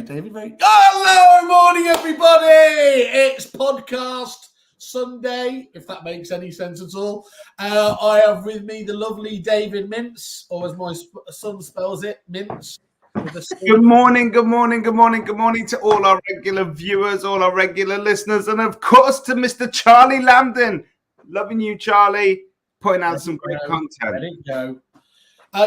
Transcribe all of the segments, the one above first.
David. Hello, morning, everybody. It's podcast Sunday, if that makes any sense at all. I have with me the lovely David Mintz, or as my son spells it, Mintz. Good morning to all our regular viewers, all our regular listeners, and of course to Mr. Charlie Lambden. Loving you, Charlie. Putting out some great content. There you go.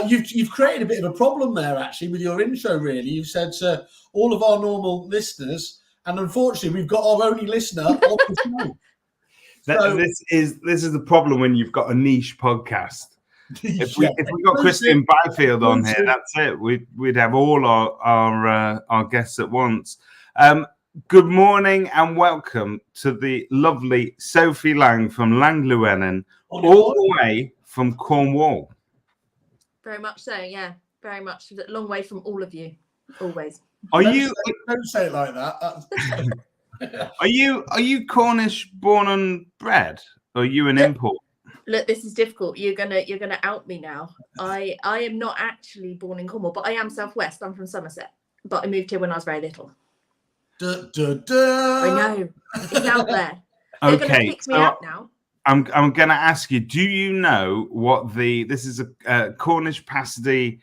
You've created a bit of a problem there, actually, with your intro, really. You've said to all of our normal listeners, and unfortunately, we've got our only listener on the show. So, this is the problem when you've got a niche podcast. If we got Christian Byfield on here, that's it. We'd have all our guests at once. Good morning and welcome to the lovely Sophie Lang from Llewellyn, all the way from Cornwall. Very much so, yeah. Very much. A long way from all of you, always. Don't say it like that. Are you Cornish born and bred? Or are you an import? Look, this is difficult. You're gonna out me now. I am not actually born in Cornwall, but I am Southwest. I'm from Somerset, but I moved here when I was very little. I know. It's out there. They're gonna pick me out now. I'm going to ask you, do you know what this is a Cornish pasty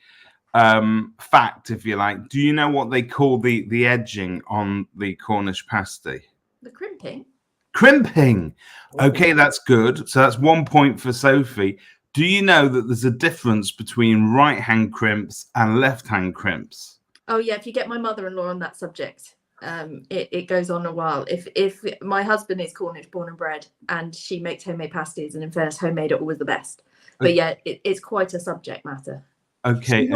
fact, if you like. Do you know what they call the edging on the Cornish pasty? The crimping. Crimping. Okay, that's good. So that's 1 point for Sophie. Do you know that there's a difference between right-hand crimps and left-hand crimps? Oh, yeah. If you get my mother-in-law on that subject. It goes on a while. If my husband is Cornish born and bred and she makes homemade pasties, and in fairness, homemade are always the best. But yeah, it's quite a subject matter. Okay. So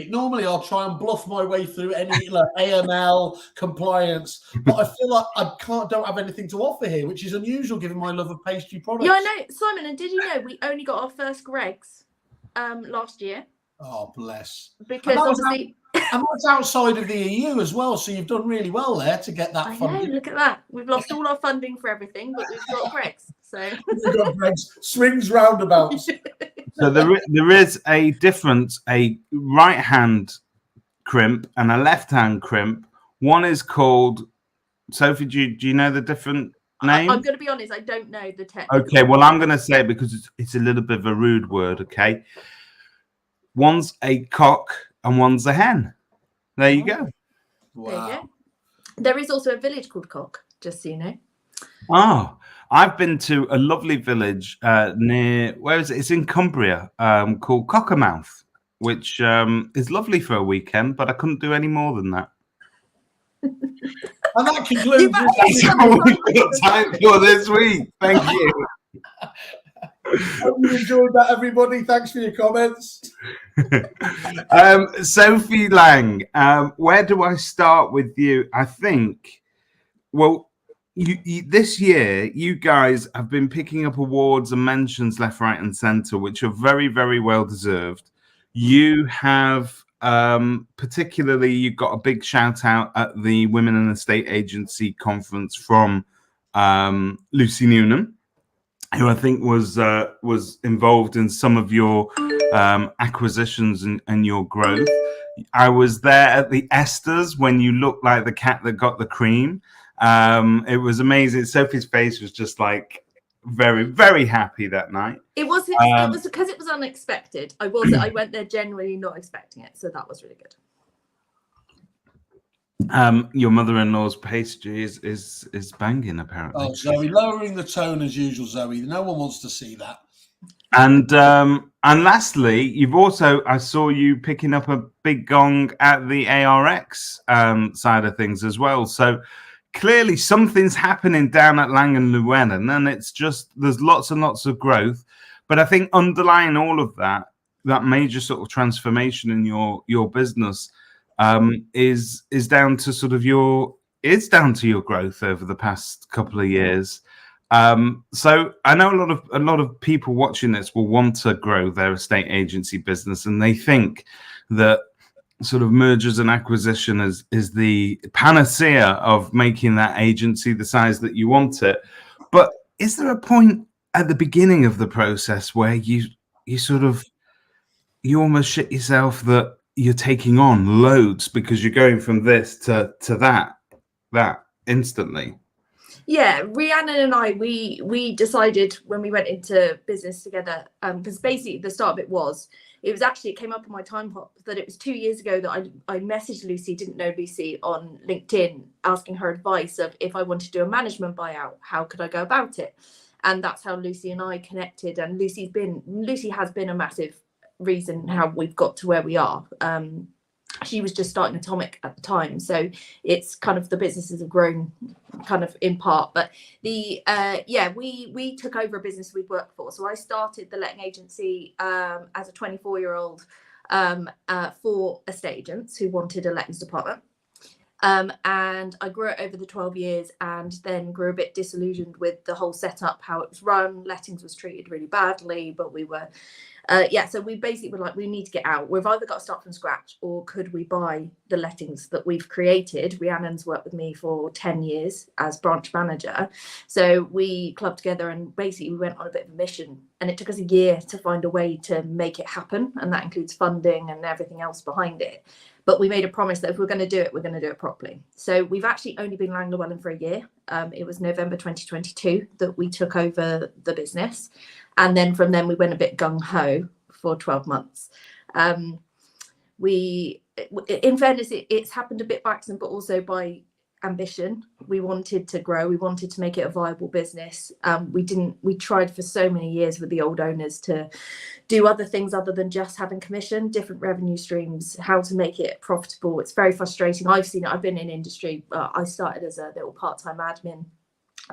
normally I'll try and bluff my way through any AML compliance, but I feel like I don't have anything to offer here, which is unusual given my love of pastry products. Yeah, I know, Simon. And did you know we only got our first Greggs last year? Oh, bless. Because obviously. And that's outside of the EU as well, so you've done really well there to get that funding. Look at that. We've lost all our funding for everything, but we've got Greggs. So we've got Greggs. Swings roundabouts. So there is a difference, a right-hand crimp and a left-hand crimp. One is called, Sophie, do you know the different name? I'm going to be honest, I don't know the text. Okay, well, I'm going to say it because it's a little bit of a rude word, okay? One's a cock and one's a hen. There you go. Wow. There you go. There is also a village called Cock, just so you know. Oh, I've been to a lovely village near, where is it? It's in Cumbria, called Cockermouth, which is lovely for a weekend, but I couldn't do any more than that. And that concludes all we've got time for this week. Thank you. Hope you enjoyed that, everybody. Thanks for your comments. Sophie Lang, where do I start with you? I think, well, you this year, you guys have been picking up awards and mentions left, right, and centre, which are very, very well deserved. You have, particularly, you got a big shout out at the Women in the Estate Agency conference from Lucy Newnham, who I think was involved in some of your acquisitions and your growth. I was there at the Esters when you looked like the cat that got the cream. It was amazing. Sophie's face was just like very, very happy that night. It was because it was unexpected. I went there genuinely not expecting it, so that was really good. Your mother-in-law's pastry is banging, apparently. Oh, Zoe, lowering the tone as usual, Zoe. No one wants to see that. And lastly, I saw you picking up a big gong at the ARX side of things as well. So clearly something's happening down at Lang and Llewellyn, and it's just there's lots and lots of growth. But I think underlying all of that major sort of transformation in your business is down to sort of your growth over the past couple of years. So I know a lot of people watching this will want to grow their estate agency business, and they think that sort of mergers and acquisition is the panacea of making that agency the size that you want it. But is there a point at the beginning of the process where you almost shit yourself that you're taking on loads because you're going from this to that instantly. Yeah, Rhiannon and I, we decided when we went into business together, because basically the start of it came up on my time hop that it was 2 years ago that I messaged Lucy, didn't know Lucy, on LinkedIn, asking her advice of if I wanted to do a management buyout, how could I go about it? And that's how Lucy and I connected. And Lucy has been a massive reason how we've got to where we are. She was just starting Atomic at the time, so it's kind of the businesses have grown kind of in part. But we took over a business we'd worked for. So I started the letting agency as a 24-year-old for estate agents who wanted a lettings department. And I grew it over the 12 years and then grew a bit disillusioned with the whole setup, how it was run. Lettings was treated really badly, but we were, so we basically were like, we need to get out. We've either got to start from scratch or could we buy the lettings that we've created? Rhiannon's worked with me for 10 years as branch manager. So we clubbed together and basically we went on a bit of a mission, and it took us a year to find a way to make it happen. And that includes funding and everything else behind it. But we made a promise that if we're going to do it, we're going to do it properly. So we've actually only been Lang Llewellyn for a year. It was November 2022 that we took over the business. And then from then we went a bit gung-ho for 12 months. In fairness, it's happened a bit by accident, but also by ambition. We wanted to grow. We wanted to make it a viable business. We tried for so many years with the old owners to do other things other than just having commission, different revenue streams, how to make it profitable. It's very frustrating. I've seen it. I've been in industry. I started as a little part-time admin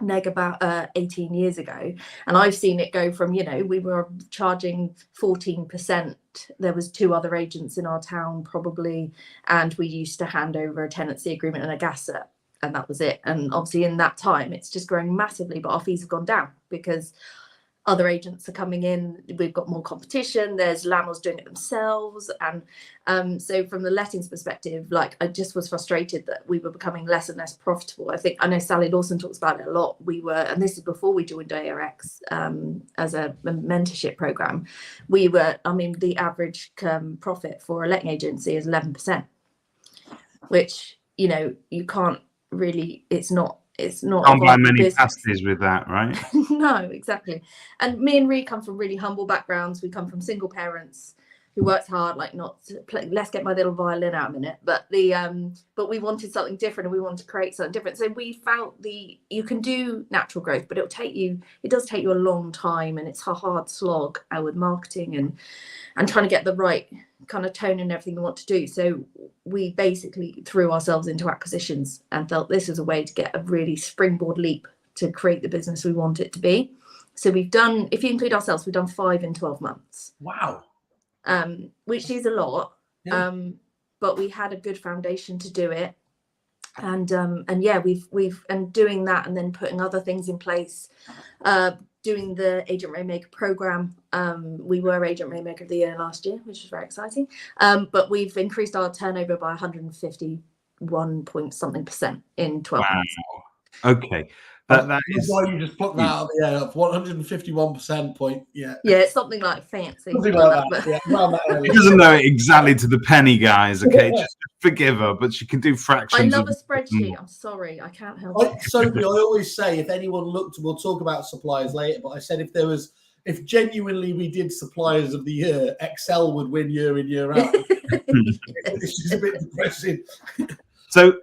neg about 18 years ago, and I've seen it go from, we were charging 14%. There was 2 other agents in our town probably, and we used to hand over a tenancy agreement and a gas cert, and that was it. And obviously in that time it's just growing massively, but our fees have gone down because other agents are coming in. We've got more competition. There's landlords doing it themselves. And so from the lettings perspective, like, I just was frustrated that we were becoming less and less profitable. I know Sally Lawson talks about it a lot. And this is before we joined ARX as a mentorship program. The average profit for a letting agency is 11%, which, you can't really, it's not can't buy many pasties with that, right? No, exactly. And me and Ree come from really humble backgrounds. We come from single parents who worked hard, like, not to play, let's get my little violin out a minute, but but we wanted something different, and we wanted to create something different. So we felt you can do natural growth, but it does take you a long time, and it's a hard slog with marketing and trying to get the right kind of tone and everything we want to do. So we basically threw ourselves into acquisitions and felt this is a way to get a really springboard leap to create the business we want it to be. So we've done, if you include ourselves, we've done 5 in 12 months. Wow. Which is a lot. Yeah. But we had a good foundation to do it. And we've doing that, and then putting other things in place, doing the Agent Rainmaker program. We were Agent Rainmaker of the Year last year, which was very exciting. But we've increased our turnover by 151 point something% in 12 months. Okay. That is why you just put that out of the air. 151% point. Yeah. Yeah, it's something like fancy. Something like that. Yeah, she doesn't know it exactly to the penny, guys. Okay, just forgive her, but she can do fractions. I love a spreadsheet. I'm sorry, I can't help it. Sophie, I always say, if anyone looked, we'll talk about suppliers later, but I said if genuinely we did suppliers of the year, Excel would win year in, year out. It's just a bit depressing.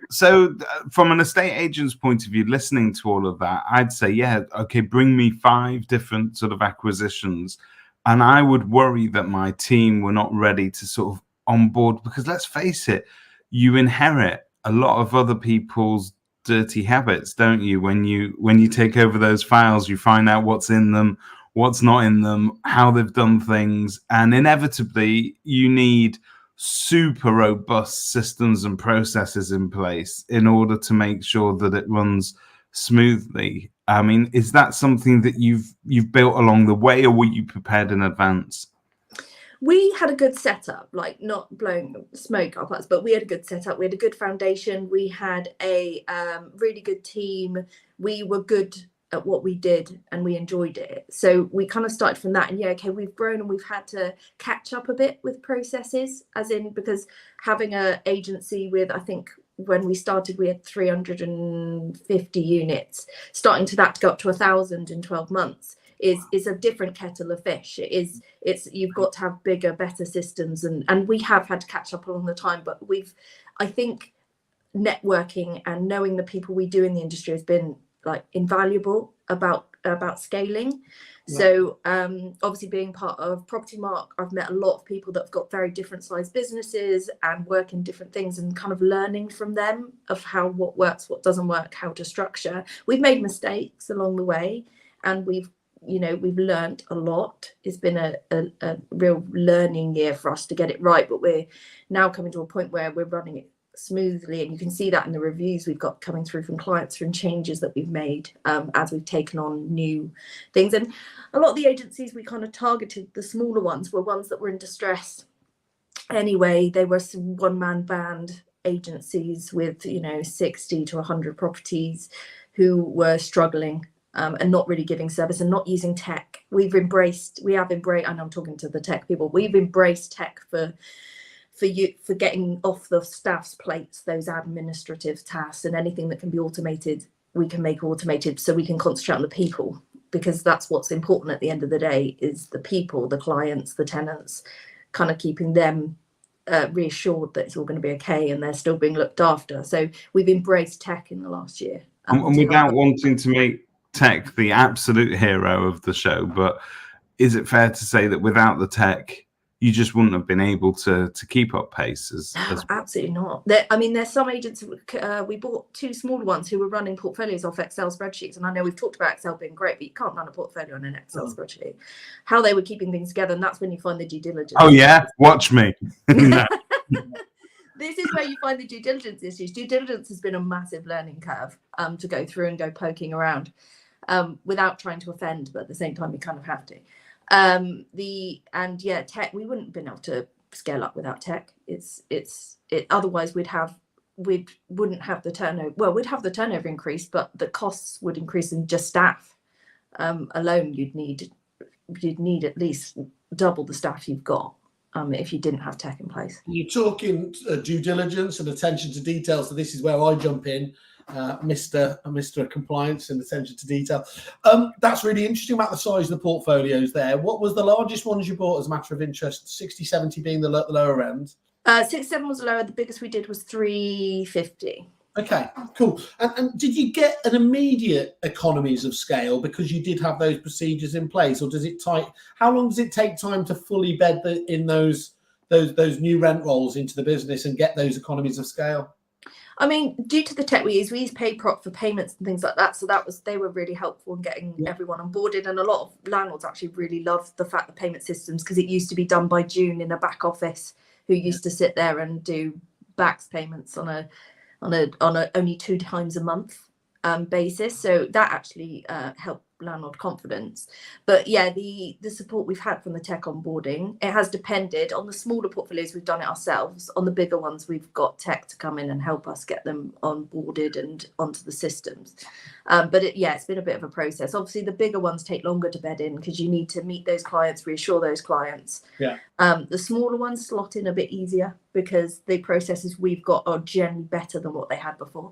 So from an estate agent's point of view, listening to all of that, I'd say, yeah, okay, bring me 5 different sort of acquisitions. And I would worry that my team were not ready to sort of onboard, because let's face it, you inherit a lot of other people's dirty habits, don't you? When you take over those files, you find out what's in them, what's not in them, how they've done things. And inevitably, you need super robust systems and processes in place in order to make sure that it runs smoothly. I mean, is that something that you've built along the way, or were you prepared in advance? We had a good setup, like, not blowing smoke up us, but we had a good setup. We had a good foundation. We had a really good team. We were good at what we did and we enjoyed it. So we kind of started from that, and we've grown and we've had to catch up a bit with processes, as in, because having an agency with, I think when we started we had 350 units, starting to that to go up to 1,000 in 12 months is a different kettle of fish. It's you've got to have bigger, better systems, and we have had to catch up along the time, but I think networking and knowing the people we do in the industry has been like invaluable about scaling. So obviously being part of Property Mark, I've met a lot of people that have got very different sized businesses and work in different things, and kind of learning from them of what works, what doesn't work, how to structure. We've made mistakes along the way, and we've learned a lot. It's been a real learning year for us to get it right, but we're now coming to a point where we're running it smoothly, and you can see that in the reviews we've got coming through from clients from changes that we've made as we've taken on new things. And a lot of the agencies we kind of targeted, the smaller ones, were ones that were in distress anyway. They were some one-man band agencies with 60 to 100 properties who were struggling and not really giving service and not using tech. We have embraced, and I'm talking to the tech people, we've embraced tech for getting off the staff's plates those administrative tasks, and anything that can be automated we can make automated, so we can concentrate on the people, because that's what's important at the end of the day, is the people, the clients, the tenants, kind of keeping them reassured that it's all going to be okay and they're still being looked after. So we've embraced tech in the last year, and without wanting to make tech the absolute hero of the show, but is it fair to say that without the tech you just wouldn't have been able to keep up pace? Absolutely not. There's some agents, we bought 2 smaller ones who were running portfolios off Excel spreadsheets, and I know we've talked about Excel being great, but you can't run a portfolio on an Excel spreadsheet. How they were keeping things together, and that's when you find the due diligence. Oh yeah, watch me. This is where you find the due diligence issues. Due diligence has been a massive learning curve to go through and go poking around without trying to offend, but at the same time you kind of have to. Tech, we wouldn't have been able to scale up without tech. Otherwise we'd wouldn't have the turnover. Well, we'd have the turnover increase, but the costs would increase in just staff alone. You'd need at least double the staff you've got if you didn't have tech in place. You're talking due diligence and attention to detail, so this is where I jump in. Mr. Compliance and attention to detail. That's really interesting about the size of the portfolios there. What was the largest ones you bought as a matter of interest? 60, 70 being the lower end? 67 was lower. The biggest we did was 350. Okay, cool. And did you get an immediate economies of scale because you did have those procedures in place, or how long does it take time to fully bed in those new rent rolls into the business and get those economies of scale? Due to the tech we use PayProp for payments and things like that. So they were really helpful in getting everyone onboarded. And a lot of landlords actually really loved the fact the payment systems, because it used to be done by June in a back office who used to sit there and do backs payments on a only 2 times a month basis. So that actually helped landlord confidence. But the support we've had from the tech onboarding, it has depended on the smaller portfolios. We've done it ourselves. On the bigger ones, we've got tech to come in and help us get them onboarded and onto the systems. But it's been a bit of a process. Obviously the bigger ones take longer to bed in, because you need to meet those clients, reassure those clients. The smaller ones slot in a bit easier because the processes we've got are generally better than what they had before.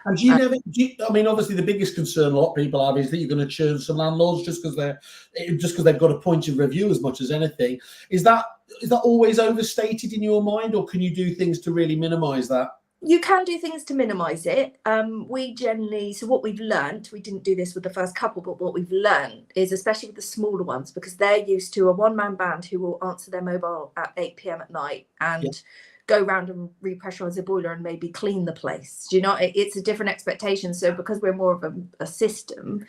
And obviously the biggest concern a lot of people have is that you're going to churn some landlords just because they've got a point of review as much as anything. Is that always overstated in your mind, or can you do things to really minimise that? You can do things to minimise it. So what we've learned, we didn't do this with the first couple, but what we've learned is, especially with the smaller ones, because they're used to a one-man band who will answer their mobile at 8 p.m. at night and go around and repressurize the boiler and maybe clean the place. It's a different expectation. So because we're more of a system,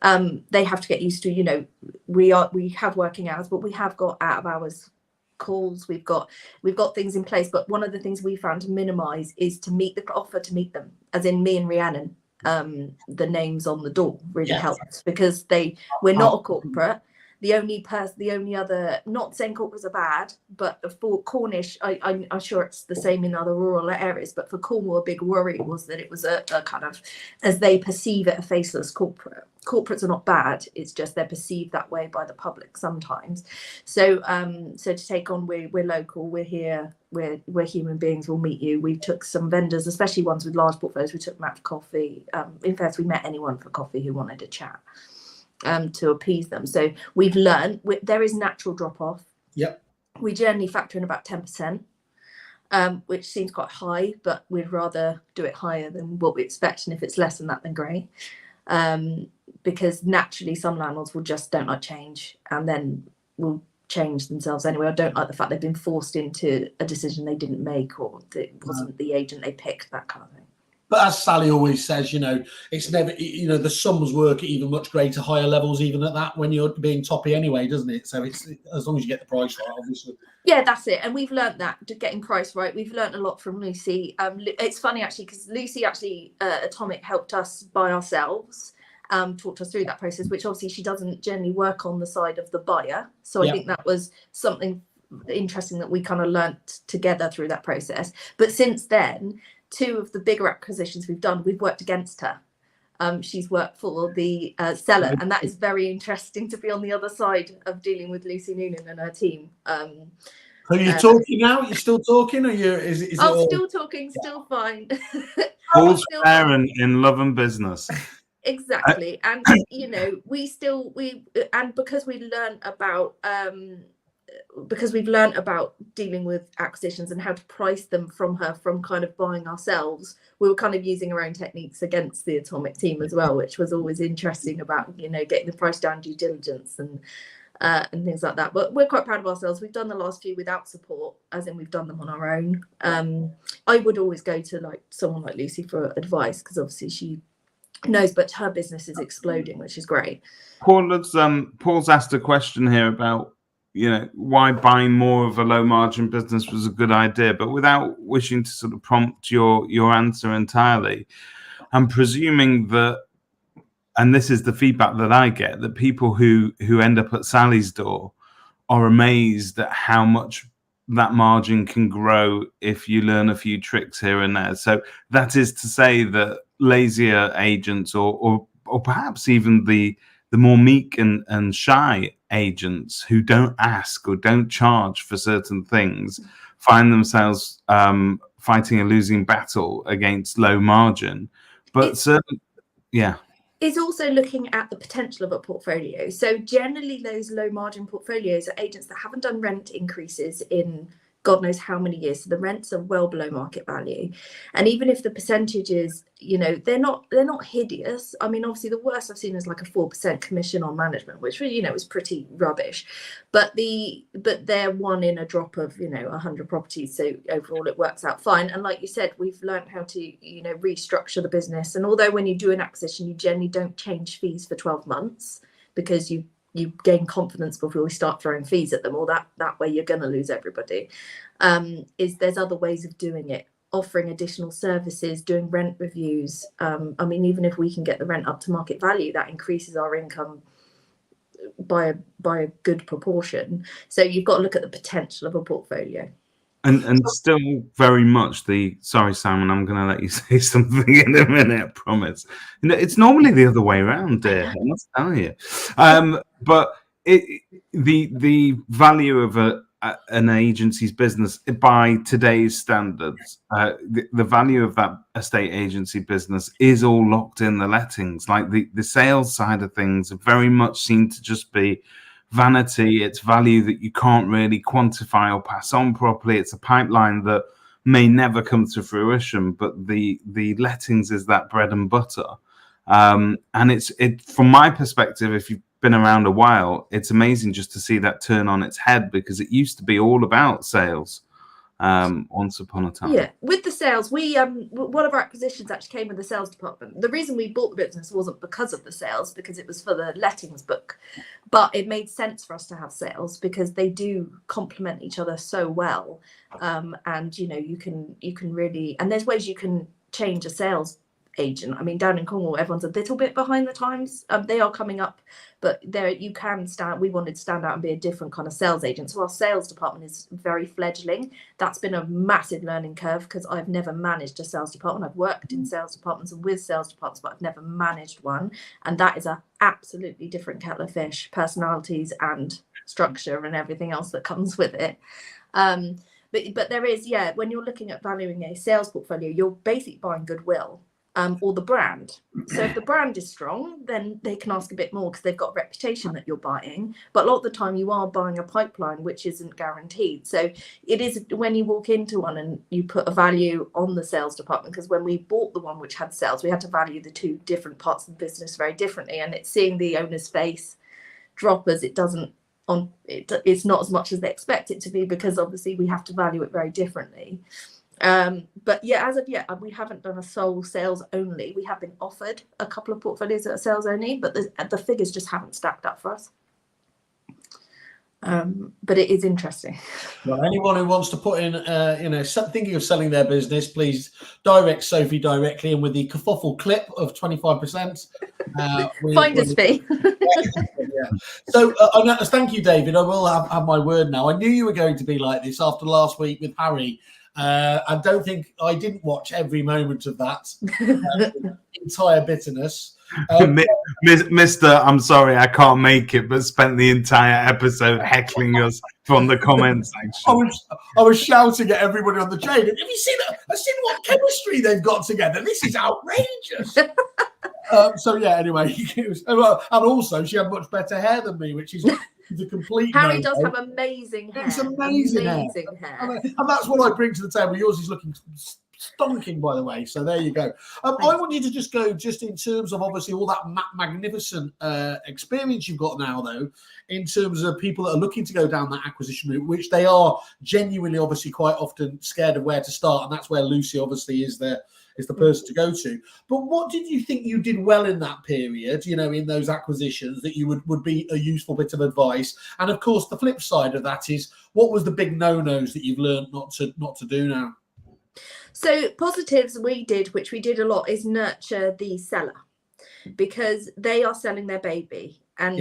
they have to get used to, we have working hours, but we have got out of hours calls. We've got things in place. But one of the things we found to minimize is to meet them, as in me and Rhiannon. The names on the door really helps, because we're not a corporate. The only other, not saying corporates are bad, but for Cornish, I'm sure it's the same in other rural areas, but for Cornwall, a big worry was that it was a kind of, as they perceive it, a faceless corporate. Corporates are not bad, it's just they're perceived that way by the public sometimes. So to take on, we're local, we're here, we're human beings, we'll meet you. We took some vendors, especially ones with large portfolios, we took them out for coffee. In fact, we met anyone for coffee who wanted to chat. To appease them. So we've learned there is natural drop off. Yep. We generally factor in about 10%, which seems quite high, but we'd rather do it higher than what we expect. And if it's less than that, then great. Because naturally some landlords don't like change and then will change themselves anyway. I don't like the fact they've been forced into a decision they didn't make, or that it wasn't the agent they picked, that kind of thing. But as Sally always says, it's never, the sums work at even much greater, higher levels, even at that, when you're being toppy anyway, doesn't it? So it's, as long as you get the price right, obviously. Yeah, that's it. And we've learnt that, getting price right. We've learnt a lot from Lucy. It's funny, actually, because Lucy Atomic helped us by ourselves, talked us through that process, which obviously she doesn't generally work on the side of the buyer. So I think that was something interesting that we kind of learnt together through that process. But since then, 2 of the bigger acquisitions we've done, we've worked against her. She's worked for the seller, and that is very interesting to be on the other side of dealing with Lucy Noonan and her team. Are you talking now? You're still talking, or is it all... still talking, still fine. All's fair in love and business. Exactly. And because we learned about because we've learned about dealing with acquisitions and how to price them from kind of buying ourselves, we were kind of using our own techniques against the Atomic team as well, which was always interesting about, getting the price down, due diligence and things like that. But we're quite proud of ourselves. We've done the last few without support, as in we've done them on our own. I would always go to someone like Lucy for advice, because obviously she knows, but her business is exploding, which is great. Paul's asked a question here about why buying more of a low margin business was a good idea, but without wishing to sort of prompt your answer entirely, I'm presuming that, and this is the feedback that I get, that people who end up at Sally's door are amazed at how much that margin can grow if you learn a few tricks here and there. So that is to say that lazier agents or perhaps even the more meek and shy agents who don't ask or don't charge for certain things find themselves fighting a losing battle against low margin. But It's also looking at the potential of a portfolio. So generally those low margin portfolios are agents that haven't done rent increases in God knows how many years. So the rents are well below market value. And even if the percentages, they're not hideous. I mean, obviously the worst I've seen is like a 4% commission on management, which is pretty rubbish. But they're one in a drop of 100 properties. So overall it works out fine. And like you said, we've learned how to restructure the business. And although when you do an acquisition, you generally don't change fees for 12 months because you gain confidence before we start throwing fees at them, or that way you're going to lose everybody. There's other ways of doing it, offering additional services, doing rent reviews. Even if we can get the rent up to market value, that increases our income by a good proportion. So you've got to look at the potential of a portfolio. And still very much sorry, Simon, I'm going to let you say something in a minute, I promise. It's normally the other way around, dear, I must tell you. But the value of an agency's business by today's standards, the value of that estate agency business is all locked in the lettings. Like the sales side of things very much seem to just be vanity. It's value that you can't really quantify or pass on properly. It's a pipeline that may never come to fruition, but the lettings is that bread and butter. And it from my perspective, if you've been around a while, it's amazing just to see that turn on its head, because it used to be all about sales once upon a time. Yeah, with the sales, we one of our acquisitions actually came with the sales department. The reason we bought the business wasn't because of the sales, because it was for the lettings book, but it made sense for us to have sales because they do complement each other so well. And you can really, and there's ways you can change a sales agent. I mean, down in Cornwall, everyone's a little bit behind the times. They are coming up, but there you can stand. We wanted to stand out and be a different kind of sales agent. So our sales department is very fledgling. That's been a massive learning curve because I've never managed a sales department. I've worked in sales departments and with sales departments, but I've never managed one. And that is a absolutely different kettle of fish, personalities and structure and everything else that comes with it. But there is, when you're looking at valuing a sales portfolio, you're basically buying goodwill. Or the brand. So if the brand is strong, then they can ask a bit more because they've got a reputation that you're buying. But a lot of the time you are buying a pipeline, which isn't guaranteed. So it is when you walk into one and you put a value on the sales department, because when we bought the one which had sales, we had to value the two different parts of the business very differently. And it's seeing the owner's face drop as it doesn't on it. It's not as much as they expect it to be because obviously we have to value it very differently. But as of yet, we haven't done a sole sales only. We have been offered a couple of portfolios that are sales only, but the figures just haven't stacked up for us. But it is interesting. Well, anyone who wants to put in, thinking of selling their business, please direct Sophie directly, and with the Kerfuffle clip of 25%. Finder's fee. Yeah. So, thank you, David. I will have my word now. I knew you were going to be like this after last week with Harry. I don't think I didn't watch every moment of that entire bitterness. Mr. I'm sorry, I can't make it, but spent the entire episode heckling us from the comments section. I was shouting at everybody on the train. Have you seen that? I've seen what chemistry they've got together. This is outrageous. Anyway, and also she had much better hair than me, which is a complete. Harry does have amazing hair. It's amazing hair. And that's what I bring to the table. Yours is looking stonking, by the way. So there you go. I want you to just go in terms of obviously all that magnificent experience you've got now, though, in terms of people that are looking to go down that acquisition route, which they are genuinely obviously quite often scared of where to start, and that's where Lucy obviously is the person to go to. But what did you think you did well in that period, in those acquisitions that you would be a useful bit of advice? And of course, the flip side of that is, what was the big no-nos that you've learned not to do now? So positives which we did a lot, is nurture the seller, because they are selling their baby. And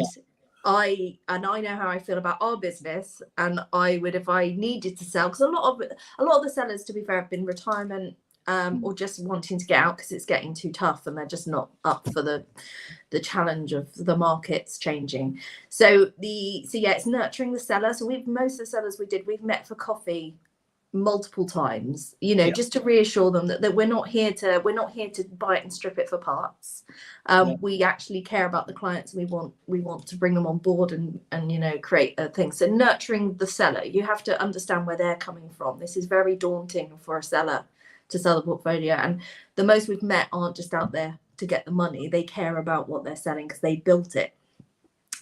I know how I feel about our business, and I would, if I needed to sell, because a lot of the sellers, to be fair, have been retirement or just wanting to get out because it's getting too tough and they're just not up for the challenge of the markets changing. So it's nurturing the seller. So most of the sellers we've met for coffee multiple times, just to reassure them that we're not here to buy it and strip it for parts. We actually care about the clients, and we want to bring them on board and create a thing. So nurturing the seller, you have to understand where they're coming from. This is very daunting for a seller to sell the portfolio, and the most we've met aren't just out there to get the money. They care about what they're selling because they built it.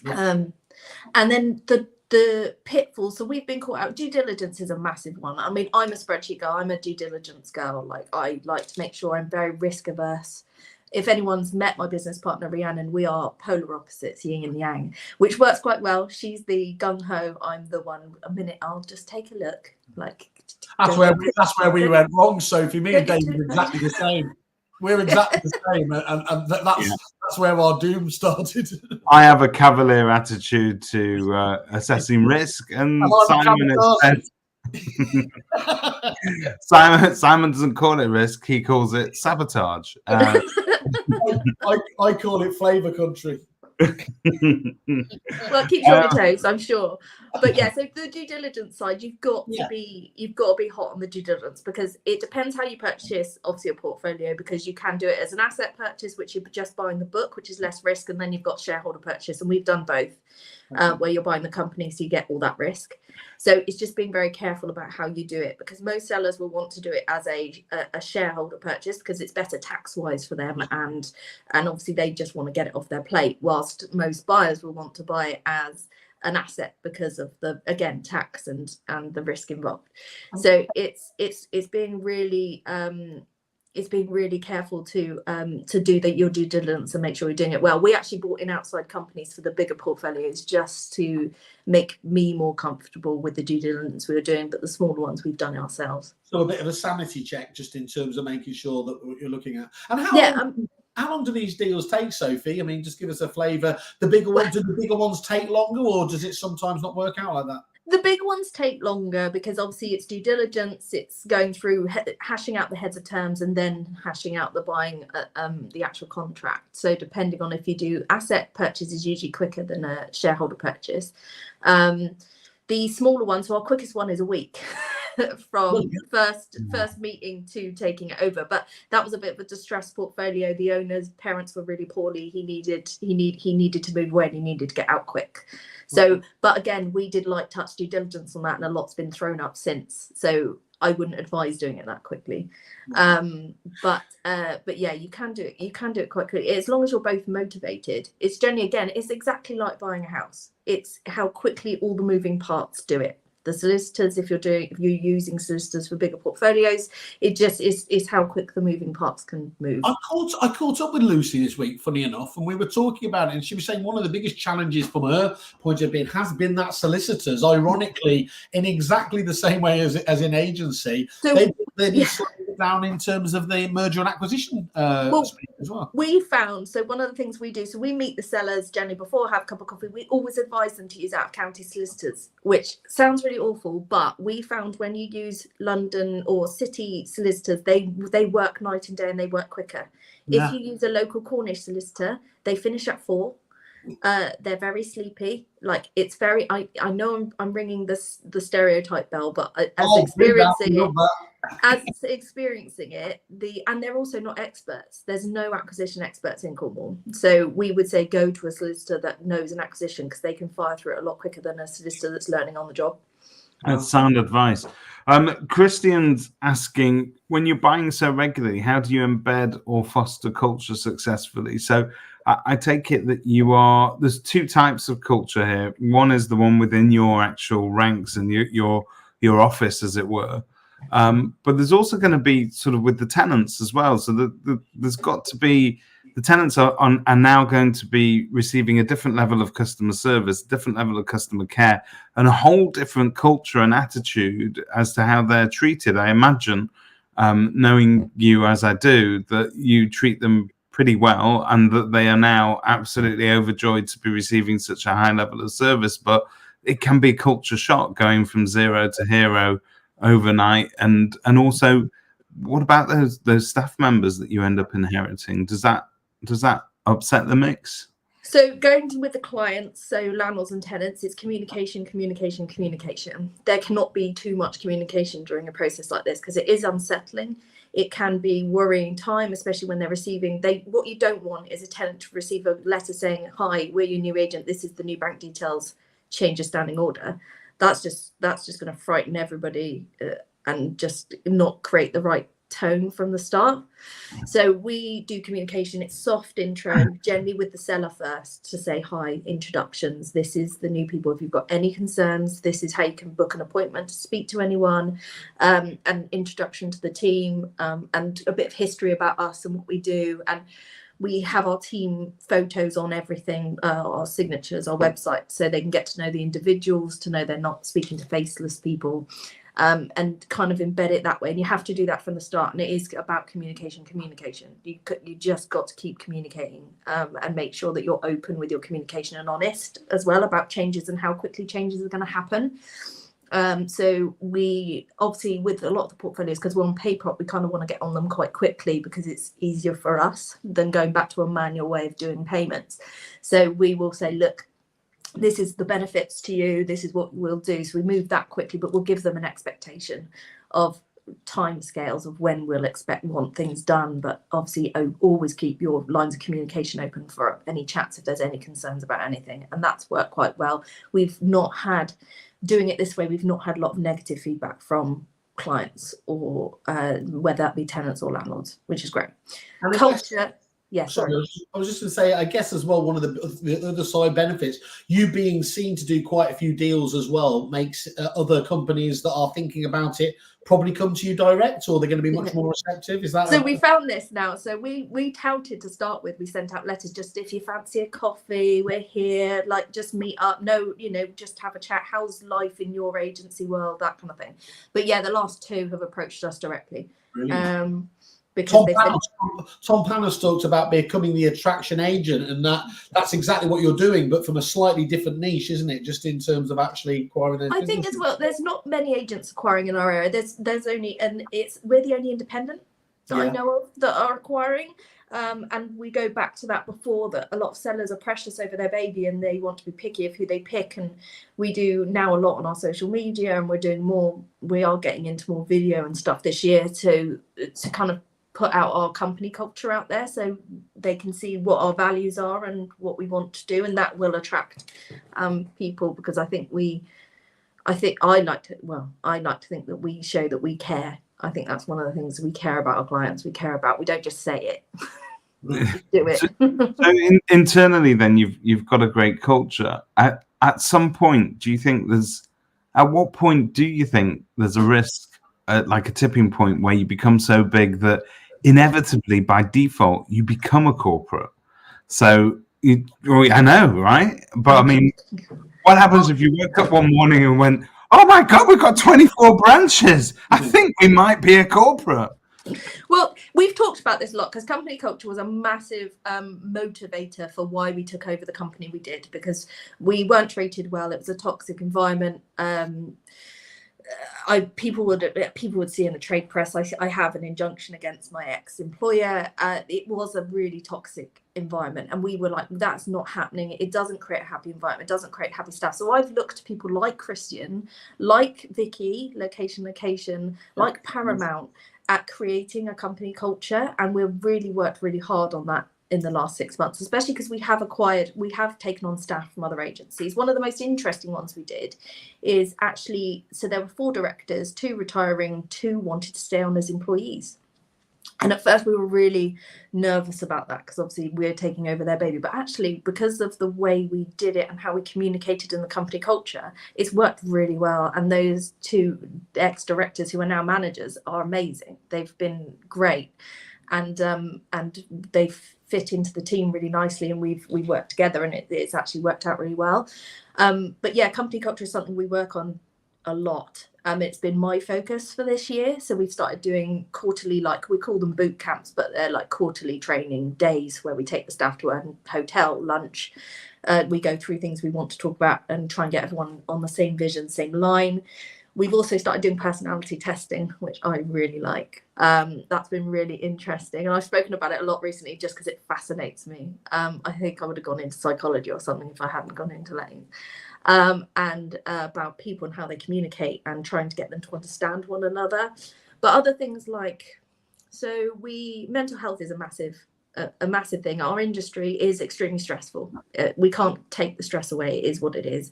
And then the pitfalls, so we've been caught out. Due diligence is a massive one. I mean, I'm a spreadsheet girl, I'm a due diligence girl. Like, I like to make sure I'm very risk averse. If anyone's met my business partner Rhiannon, we are polar opposites, yin and yang, which works quite well. She's the gung-ho, I'm the one, a minute, I'll just take a look. Like, that's where we went wrong, Sophie. Me and David are exactly the same. We're exactly the same, and that's where our doom started. I have a cavalier attitude to assessing risk, and Simon doesn't call it risk; he calls it sabotage. I call it flavour country. Well, it keeps you on your toes, I'm sure. But so the due diligence side, you've got to be hot on the due diligence, because it depends how you purchase obviously a portfolio, because you can do it as an asset purchase, which you're just buying the book, which is less risk, and then you've got shareholder purchase, and we've done both, where you're buying the company, so you get all that risk. So it's just being very careful about how you do it, because most sellers will want to do it as a shareholder purchase because it's better tax wise for them, and obviously they just want to get it off their plate, whilst most buyers will want to buy it as an asset because of the, again, tax and the risk involved. So it's being really it's being really careful to do your due diligence and make sure you're doing it well. We actually brought in outside companies for the bigger portfolios just to make me more comfortable with the due diligence we were doing, but the smaller ones we've done ourselves. So a bit of a sanity check just in terms of making sure that what you're looking at. And how long do these deals take, Sophie? I mean, just give us a flavour. Do the bigger ones take longer, or does it sometimes not work out like that? The big ones take longer because obviously it's due diligence, it's going through hashing out the heads of terms and then hashing out the buying the actual contract. So depending on if you do asset purchase is usually quicker than a shareholder purchase. The smaller ones, so our quickest one is a week from first meeting to taking it over. But that was a bit of a distressed portfolio. The owner's parents were really poorly. He needed to move away and he needed to get out quick. So, but again, we did light touch due diligence on that, and a lot's been thrown up since. So I wouldn't advise doing it that quickly. But yeah, you can do it. You can do it quite quickly as long as you're both motivated. It's generally, again, it's exactly like buying a house. It's how quickly all the moving parts do it. The solicitors, if you're using solicitors for bigger portfolios, it just is how quick the moving parts can move. I caught up with Lucy this week, funny enough, and we were talking about it, and she was saying one of the biggest challenges from her point of view has been that solicitors, ironically, in exactly the same way as in agency, so, they've been slowing it down in terms of the merger and acquisition as well. We found, so one of the things we do, so we meet the sellers generally before, have a cup of coffee, we always advise them to use out-of-county solicitors, which sounds really awful, but we found when you use London or city solicitors, they work night and day and they work quicker. Yeah. If you use a local Cornish solicitor, they finish at 4. They're very sleepy. Like, it's very, I know I'm ringing the stereotype bell, but as experiencing it, and they're also not experts. There's no acquisition experts in Cornwall. So we would say go to a solicitor that knows an acquisition, because they can fire through it a lot quicker than a solicitor that's learning on the job. That's sound advice. Christian's asking, when you're buying so regularly, how do you embed or foster culture successfully? So I take it that there's 2 types of culture here. One is the one within your actual ranks and your office, as it were. But there's also going to be sort of with the tenants as well. So there's got to be, the tenants are now going to be receiving a different level of customer service, different level of customer care, and a whole different culture and attitude as to how they're treated. I imagine, knowing you as I do, that you treat them pretty well and that they are now absolutely overjoyed to be receiving such a high level of service. But it can be a culture shock going from 0 to hero overnight. And also, what about those staff members that you end up inheriting? Does that upset the mix? So going with the clients, so landlords and tenants, it's communication. There cannot be too much communication during a process like this, because it is unsettling. It can be worrying time, especially when they're receiving. What you don't want is a tenant to receive a letter saying, "Hi, we're your new agent. This is the new bank details. Change your standing order." That's just going to frighten everybody and just not create the right tone from the start. So we do communication. It's soft intro, generally with the seller first, to say, "Hi, introductions. This is the new people. If you've got any concerns, this is how you can book an appointment to speak to anyone." An introduction to the team, and a bit of history about us and what we do. And we have our team photos on everything, our signatures, our website, so they can get to know the individuals, to know they're not speaking to faceless people. And kind of embed it that way. And you have to do that from the start. And it is about communication. You just got to keep communicating, and make sure that you're open with your communication and honest as well about changes and how quickly changes are going to happen. So we obviously, with a lot of the portfolios, because we're on pay-prop, we kind of want to get on them quite quickly because it's easier for us than going back to a manual way of doing payments. So we will say, "Look, this is the benefits to you, this is what we'll do." So we move that quickly, but we'll give them an expectation of timescales of when we'll want things done. But obviously always keep your lines of communication open for any chats if there's any concerns about anything. And that's worked quite well. We've not had, doing it this way, we've not had a lot of negative feedback from clients, or whether that be tenants or landlords, which is great. Culture. Yeah, sorry. I was just going to say, I guess as well, one of the other side benefits, you being seen to do quite a few deals as well, makes other companies that are thinking about it probably come to you direct, or they're going to be much more receptive. Is that so? We found this now. So we touted to start with. We sent out letters just if you fancy a coffee, we're here. Like just meet up. No, just have a chat. How's life in your agency world? That kind of thing. But yeah, the last two have approached us directly. Brilliant. Because Tom Panos talked about becoming the attraction agent, and that's exactly what you're doing, but from a slightly different niche, isn't it? Just in terms of actually acquiring those businesses. Think as well, there's not many agents acquiring in our area. There's only, and we're the only independent that I know of that are acquiring. And we go back to that before, that a lot of sellers are precious over their baby and they want to be picky of who they pick. And we do now a lot on our social media, and we're doing more. We are getting into more video and stuff this year to kind of put out our company culture out there, so they can see what our values are and what we want to do, and that will attract people, because I like to think that we show that we care. I think that's one of the things we care about our clients. We don't just say it. Do it. So internally, then you've got a great culture. At some point, do you think at what point do you think there's a risk, like a tipping point, where you become so big that inevitably by default you become a corporate? So I know, right? But I mean, what happens if you woke up one morning and went, oh my God, we've got 24 branches. I think we might be a corporate. Well, we've talked about this a lot, because company culture was a massive motivator for why we took over the company we did, because we weren't treated well. It was a toxic environment. People would see in the trade press, I have an injunction against my ex-employer. It was a really toxic environment, and we were like, that's not happening. It doesn't create a happy environment. It doesn't create happy staff. So I've looked to people like Christian, like Vicky, location, like Paramount, at creating a company culture, and we've really worked really hard on that in the last 6 months, especially because we have taken on staff from other agencies. One of the most interesting ones we did is actually, so there were 4 directors, 2 retiring, 2 wanted to stay on as employees. And at first we were really nervous about that, because obviously we're taking over their baby. But actually, because of the way we did it and how we communicated in the company culture, it's worked really well. And those 2 ex-directors who are now managers are amazing. They've been great. And they've fit into the team really nicely, and we've worked together, and it's actually worked out really well. But yeah, company culture is something we work on a lot. It's been my focus for this year. So we've started doing quarterly, like we call them boot camps, but they're like quarterly training days where we take the staff to a hotel, lunch. We go through things we want to talk about and try and get everyone on the same vision, same line. We've also started doing personality testing, which I really like. That's been really interesting. And I've spoken about it a lot recently just because it fascinates me. I think I would have gone into psychology or something if I hadn't gone into lettings. And about people and how they communicate and trying to get them to understand one another. But other things like, mental health is a massive thing. Our industry is extremely stressful. We can't take the stress away. It is what it is.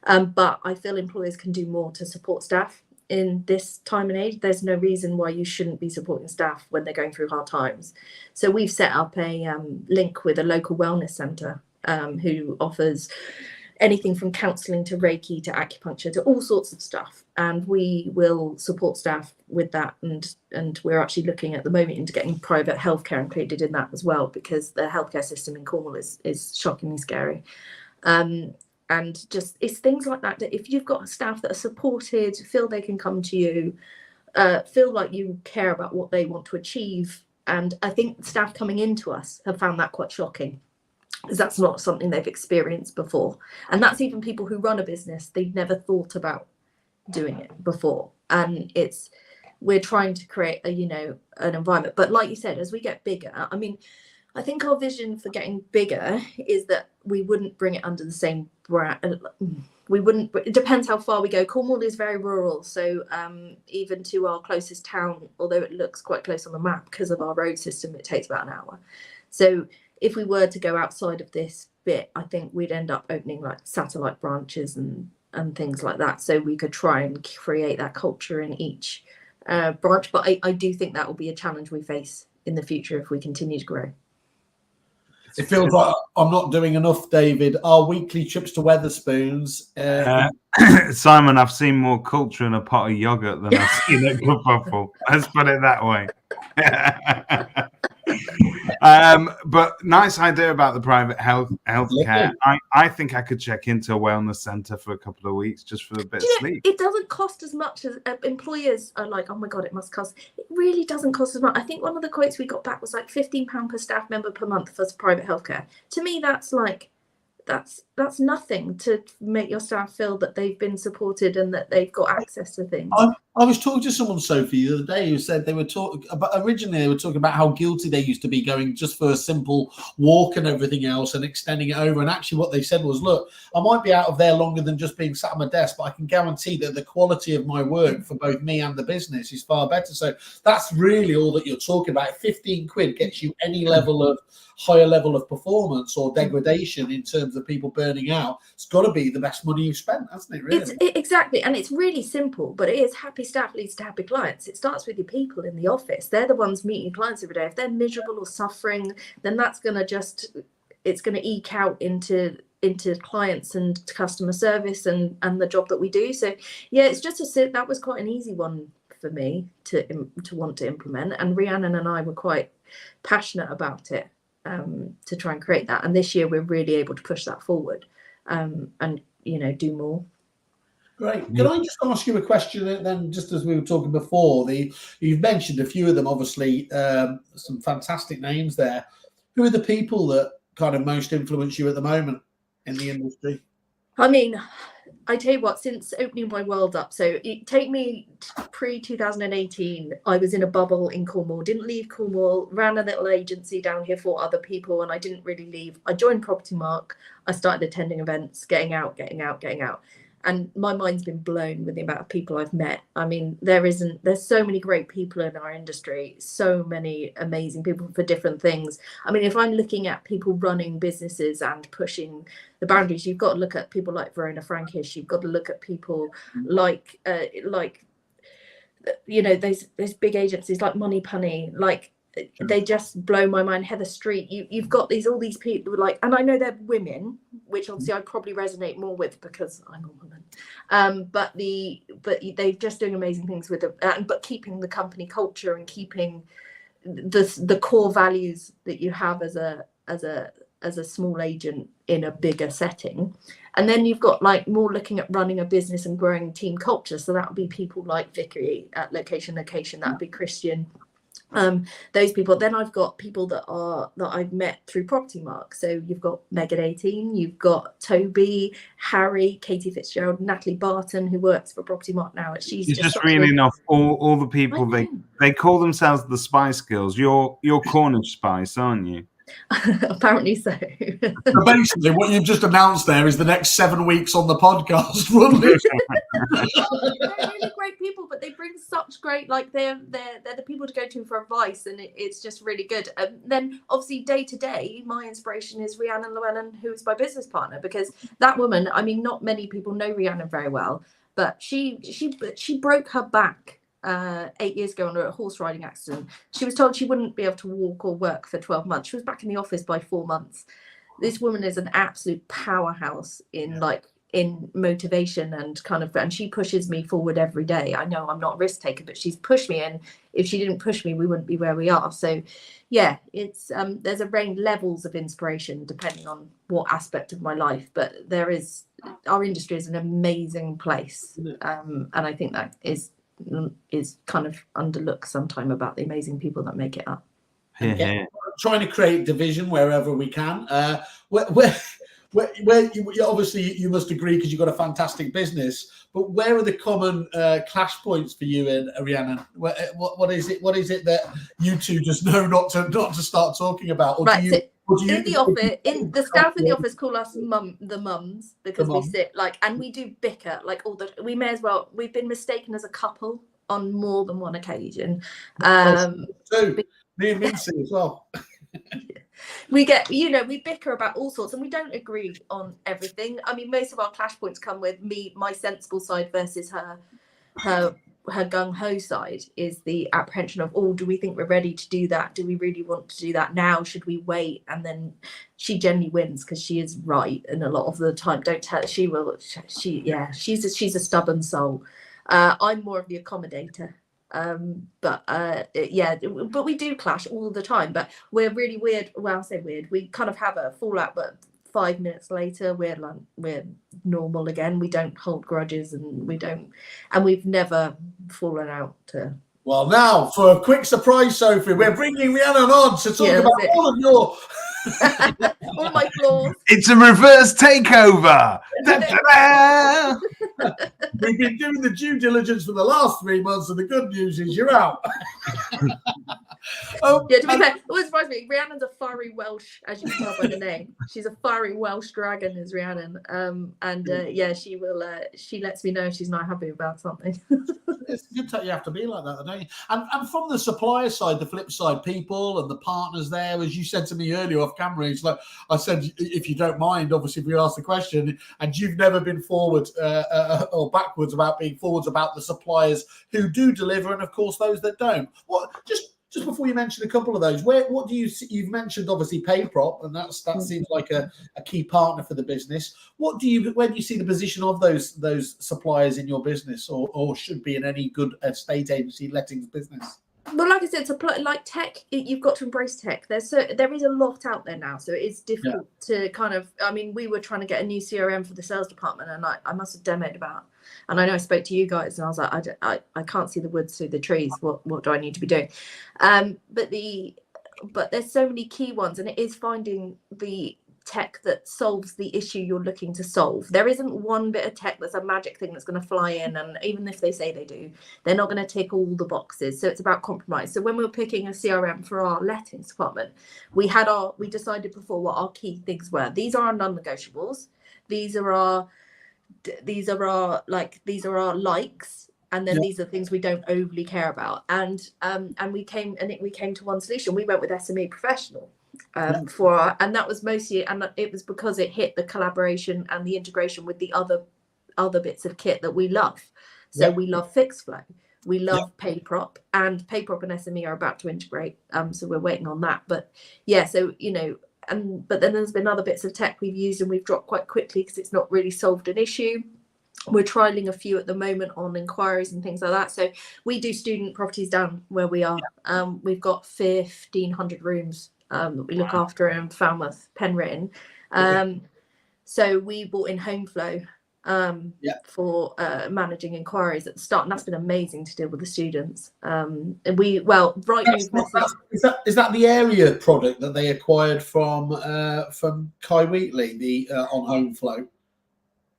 But I feel employers can do more to support staff in this time and age. There's no reason why you shouldn't be supporting staff when they're going through hard times. So we've set up a link with a local wellness centre who offers anything from counselling to Reiki to acupuncture to all sorts of stuff, and we will support staff with that, and we're actually looking at the moment into getting private healthcare included in that as well, because the healthcare system in Cornwall is shockingly scary. And just it's things like that if you've got staff that are supported, feel they can come to you, feel like you care about what they want to achieve. And I think staff coming into us have found that quite shocking, because that's not something they've experienced before. And that's even people who run a business, they've never thought about doing it before. And we're trying to create an environment. But like you said, as we get bigger, I mean, I think our vision for getting bigger is that we wouldn't bring it under the same brand. It depends how far we go. Cornwall is very rural. So even to our closest town, although it looks quite close on the map because of our road system, it takes about an hour. So if we were to go outside of this bit, I think we'd end up opening like satellite branches and things like that. So we could try and create that culture in each branch. But I do think that will be a challenge we face in the future if we continue to grow. It feels like I'm not doing enough, David. Our weekly trips to Wetherspoons. Simon, I've seen more culture in a pot of yogurt than I've seen at Kerfuffle. Let's put it that way. But nice idea about the private healthcare. I think I could check into a wellness centre for a couple of weeks just for a bit of sleep. It doesn't cost as much as employers are like, oh my God, it must cost. It really doesn't cost as much. I think one of the quotes we got back was like £15 per staff member per month for private healthcare. To me, that's like, that's nothing to make your staff feel that they've been supported and that they've got access to things. I was talking to someone, Sophie, the other day who said they were talking about, originally they were talking about how guilty they used to be going just for a simple walk and everything else and extending it over. And actually what they said was, look, I might be out of there longer than just being sat at my desk, but I can guarantee that the quality of my work for both me and the business is far better. So that's really all that you're talking about. 15 quid gets you any level of higher level of performance or degradation in terms of people burning out. It's got to be the best money you've spent, hasn't it, really? Exactly. And it's really simple, but it is happy staff leads to happy clients. It starts with your people in the office. They're the ones meeting clients every day. If they're miserable or suffering, then that's going to it's going to eke out into clients and customer service and the job that we do. So yeah, it's just that was quite an easy one for me to want to implement. And Rhiannon and I were quite passionate about it. To try and create that, and this year we're really able to push that forward and do more. Great. Can I just ask you a question then, just as we were talking before? You've mentioned a few of them, obviously, some fantastic names there. Who are the people that kind of most influence you at the moment in the industry? I mean, I tell you what, since opening my world up, so take me pre-2018, I was in a bubble in Cornwall, didn't leave Cornwall, ran a little agency down here for other people, and I didn't really leave. I joined Property Mark, I started attending events, getting out. And my mind's been blown with the amount of people I've met. I mean, there's so many great people in our industry, so many amazing people for different things. I mean, if I'm looking at people running businesses and pushing the boundaries, you've got to look at people like Verona Frankish. You've got to look at people like those big agencies like Money Punny, like they just blow my mind. Heather Street, you've got all these people like, and I know they're women, which obviously I probably resonate more with because I'm a woman. But they're just doing amazing things with it, but keeping the company culture and keeping the core values that you have as a small agent in a bigger setting. And then you've got like more looking at running a business and growing team culture. So that would be people like Vicky at Location. That would be Christian. Those people. Then I've got people that I've met through Property Mark. So you've got Megan 18, you've got Toby, Harry, Katie Fitzgerald, Natalie Barton, who works for Property Mark now. She's just reeling off all the people. They call themselves the Spice Girls. You're Cornish Spice, aren't you? Apparently so. So basically, what you've just announced there is the next 7 weeks on the podcast, wouldn't it? They're really great people, but they bring such great, like they're the people to go to for advice, and it's just really good. Then obviously day to day, my inspiration is Rhiannon Llewellyn, who is my business partner, because that woman, I mean, not many people know Rhiannon very well, but she broke her back 8 years ago under a horse riding accident. She was told she wouldn't be able to walk or work for 12 months. She was back in the office by 4 months. This woman is an absolute powerhouse in motivation and she pushes me forward every day. I know I'm not a risk taker, but she's pushed me, and if she didn't push me, we wouldn't be where we are. So yeah, it's there's a range levels of inspiration depending on what aspect of my life, but our industry is an amazing place, and I think that is kind of underlooked sometime about the amazing people that make it up. Yeah. Trying to create division wherever we can. Where you, obviously you must agree because you've got a fantastic business, but where are the common clash points for you and Rhiannon? What is it that you two just know not to start talking about? Or right, in the office, the staff in the office call us the mums because we sit and we do bicker we've been mistaken as a couple on more than one occasion. So me and Mincy as well. We get, we bicker about all sorts, and we don't agree on everything. I mean, most of our clash points come with my sensible side versus her her gung-ho side is the apprehension of, oh, do we think we're ready to do that? Do we really want to do that now? Should we wait? And then she generally wins because she is right, and a lot of the time, don't tell, she will. She's a stubborn soul. I'm more of the accommodator. But we do clash all the time. But we're really weird. Well, I'll say weird. We kind of have a fallout, but 5 minutes later we're normal again. We don't hold grudges, and we've never fallen out. Well, now for a quick surprise, Sophie, we're bringing Rhiannon on to talk about all of your all of my flaws. It's a reverse takeover. We've been doing the due diligence for the last 3 months, and the good news is you're out. To be fair, it always surprised me. Rhiannon's a fiery Welsh, as you can tell by the name. She's a fiery Welsh dragon, is Rhiannon. She will. She lets me know if she's not happy about something. It's good that you have to be like that, don't you? And from the supplier side, the flip side, people and the partners there, as you said to me earlier off camera, it's like I said, if you don't mind, obviously, if we ask the question, and you've never been forward or backwards about being forwards about the suppliers who do deliver, and of course those that don't. What just before you mention a couple of those, what do you see? You've mentioned obviously PayProp, and that seems like a key partner for the business. Where do you see the position of those suppliers in your business, or should be in any good estate agency lettings business? Well, like I said, like tech, you've got to embrace tech. There is a lot out there now, so it is difficult to kind of. I mean, we were trying to get a new CRM for the sales department, and I must have demoed about. And I know I spoke to you guys, and I was like, I can't see the woods through the trees. What do I need to be doing? But there's so many key ones, and it is finding the tech that solves the issue you're looking to solve. There isn't one bit of tech that's a magic thing that's going to fly in, and even if they say they do, they're not going to tick all the boxes. So it's about compromise. So when we were picking a CRM for our lettings department, we decided before what our key things were. These are our non-negotiables. These are our likes, and then these are things we don't overly care about. And we came to one solution. We went with SME Professional. And that was mostly, and it was because it hit the collaboration and the integration with the other bits of kit that we love. So we love FixFlow, we love PayProp, and PayProp and SME are about to integrate. So we're waiting on that. But so but then there's been other bits of tech we've used and we've dropped quite quickly because it's not really solved an issue. We're trialing a few at the moment on inquiries and things like that. So we do student properties down where we are. We've got 1,500 rooms that we look after in Falmouth, Penryn. So we bought in HomeFlow for managing inquiries at the start, and that's been amazing to deal with the students. And is that the area product that they acquired from Kai Wheatley on HomeFlow?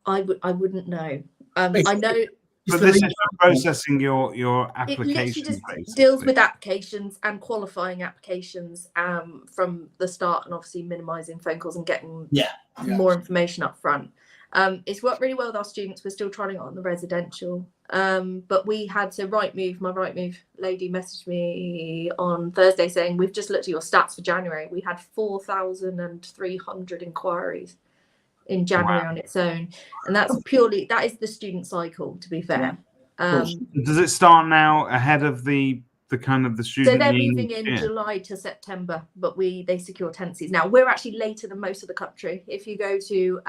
I wouldn't know. I know. But this is for processing your application. It literally just deals with applications and qualifying applications from the start, and obviously minimising phone calls and getting more information up front. It's worked really well with our students. We're still trying it on the residential. But we had to my Rightmove lady messaged me on Thursday saying, we've just looked at your stats for January. We had 4,300 inquiries in January on its own. And that is the student cycle, to be fair. Does it start now ahead of the kind of the student? So they're moving in July to September, but they secure tenancies. Now we're actually later than most of the country. If you go to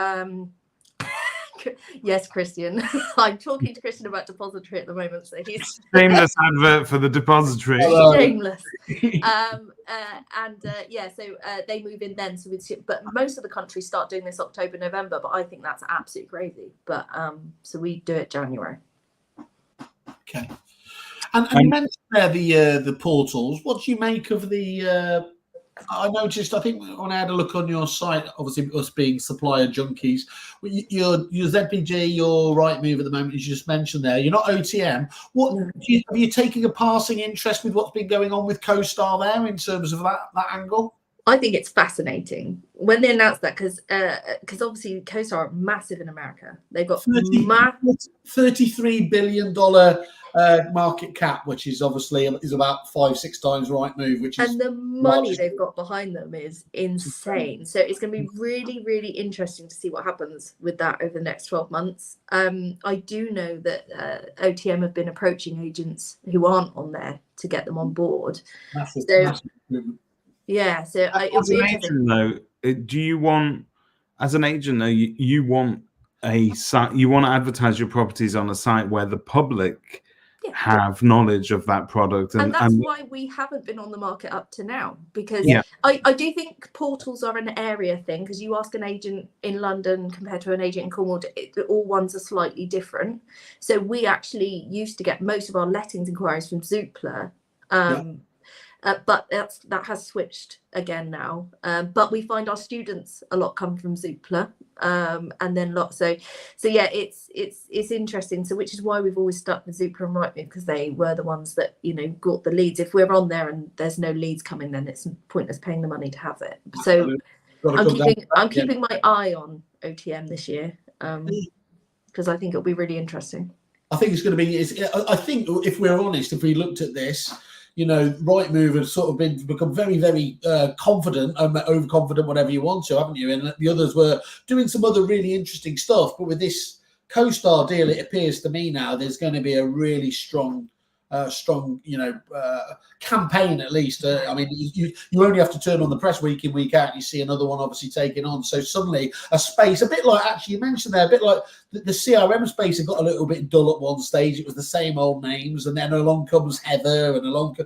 yes, Christian. I'm talking to Christian about depository at the moment, so he's shameless advert for the depository. Shameless. They move in then. But most of the country start doing this October, November. But I think that's absolutely crazy. But so we do it January. Okay. And you mentioned there the portals. What do you make of the? I noticed, I think when I had a look on your site, obviously us being supplier junkies, your ZPG, your Rightmove at the moment, as you just mentioned there, you're not OTM. Are you taking a passing interest with what's been going on with CoStar there in terms of that angle? I think it's fascinating when they announced that because obviously CoStar are massive in America. They've got $33 billion market cap, which is obviously about 5-6 times Rightmove, which is, and the money they've got behind them is insane. So it's going to be really, really interesting to see what happens with that over the next 12 months. I do know that OTM have been approaching agents who aren't on there to get them on board. massive. Yeah, so as an agent, though, do you want, as an agent, though, you want a site, you want to advertise your properties on a site where the public have knowledge of that product, and that's why we haven't been on the market up to now, because I do think portals are an area thing, because you ask an agent in London compared to an agent in Cornwall, all ones are slightly different. So we actually used to get most of our lettings inquiries from Zoopla. But that has switched again now. But we find our students a lot come from Zoopla, and then lots. So yeah, it's interesting. So which is why we've always stuck with Zoopla and Rightmove, because they were the ones that got the leads. If we're on there and there's no leads coming, then it's pointless paying the money to have it. So I'm keeping my eye on OTM this year, because I think it'll be really interesting. I think it's going to be. I think if we're honest, if we looked at this. Rightmove has sort of become very, very confident, overconfident, whatever you want to, haven't you? And the others were doing some other really interesting stuff. But with this CoStar deal, it appears to me now there's going to be a really strong campaign at least. I mean, you only have to turn on the press week in, week out, and you see another one obviously taking on. So suddenly a space, a bit like, actually you mentioned there, a bit like the CRM space had got a little bit dull at one stage. It was the same old names, and then along comes Heather, and along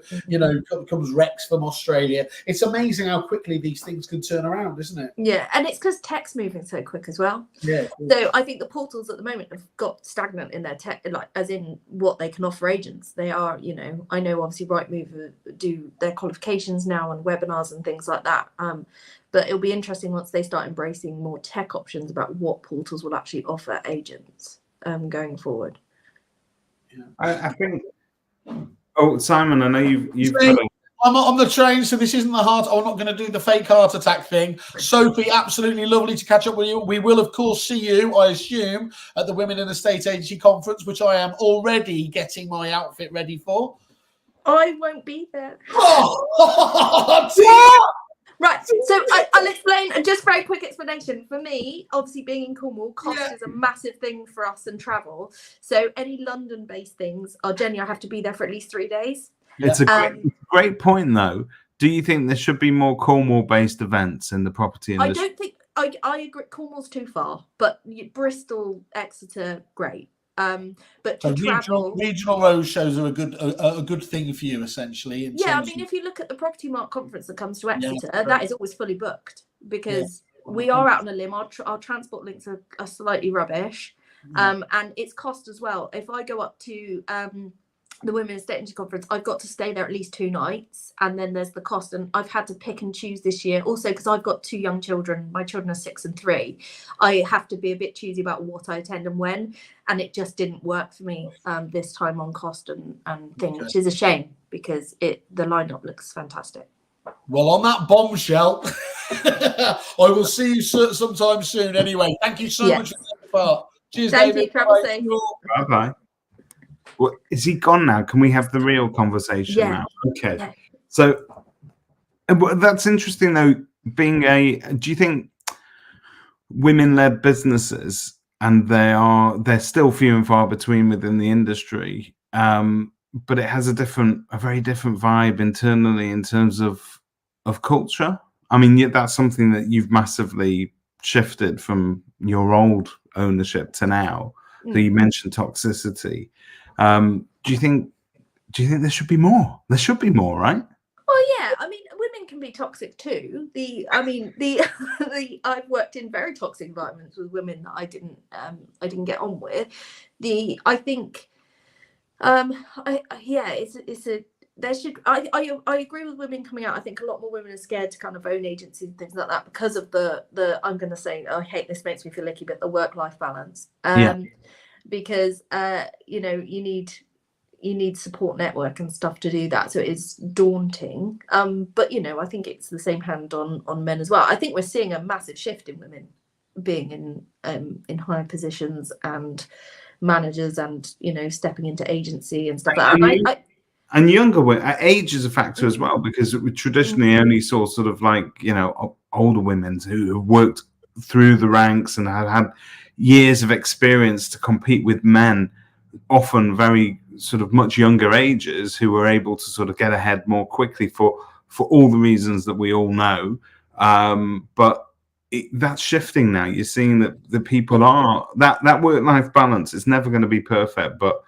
comes Rex from Australia. It's amazing how quickly these things can turn around, isn't it? Yeah, and it's because tech's moving so quick as well. Yeah. So I think the portals at the moment have got stagnant in their tech, like as in what they can offer agents. They are, I know obviously Rightmove do their qualifications now and webinars and things like that. But it'll be interesting once they start embracing more tech options about what portals will actually offer agents going forward. Yeah. I think. Oh, Simon, I know you've. I'm on the train, so this isn't the heart. I'm not going to do the fake heart attack thing. Sophie, absolutely lovely to catch up with you. We will, of course, see you, I assume, at the Women in Estate Agency Conference, which I am already getting my outfit ready for. I won't be there. Oh, right, so I'll explain, just very quick explanation. For me, obviously being in Cornwall, cost is a massive thing for us and travel. So any London-based things are generally I have to be there for at least 3 days. It's a great point, though. Do you think there should be more Cornwall-based events in the property industry? I don't think I agree. Cornwall's too far, but Bristol, Exeter, great. But to travel, regional road shows are a good thing for you, essentially. I mean, if you look at the Property Mark conference that comes to Exeter, that is always fully booked because we are out on a limb. Our transport links are slightly rubbish, and it's cost as well. If I go up to the Women's Estate Agency Conference, I've got to stay there at least 2 nights, and then there's the cost. And I've had to pick and choose this year, also because I've got 2 young children. My children are 6 and 3. I have to be a bit choosy about what I attend and when, and it just didn't work for me this time on cost and thing, which is a shame because the lineup looks fantastic. Well, on that bombshell, I will see you sometime soon. Anyway, thank you so much for taking part. Cheers, Thank David. you. Travel safe. Bye-bye. Well, is he gone now? Can we have the real conversation now? Okay. Yeah. So that's interesting, though. Do you think women-led businesses, and they're still few and far between within the industry, but it has a very different vibe internally in terms of culture? I mean, that's something that you've massively shifted from your old ownership to now. So you mentioned toxicity. Do you think there should be more? There should be more, right? Well, yeah. I mean, women can be toxic too. I've worked in very toxic environments with women that I didn't get on with. I think, I agree with women coming out. I think a lot more women are scared to kind of own agencies and things like that because of the I'm going to say, I hate this, makes me feel icky, but the work-life balance. Because you need support network and stuff to do that, so it is daunting. But I think it's the same hand on men as well. I think we're seeing a massive shift in women being in higher positions and managers, and stepping into agency and stuff like that. And younger women, age is a factor as well, because we traditionally only saw sort of like, older women who have worked through the ranks and have had years of experience to compete with men, often very sort of much younger ages, who were able to sort of get ahead more quickly for all the reasons that we all know. But that's shifting now. You're seeing that the people are, that work-life balance is never going to be perfect, but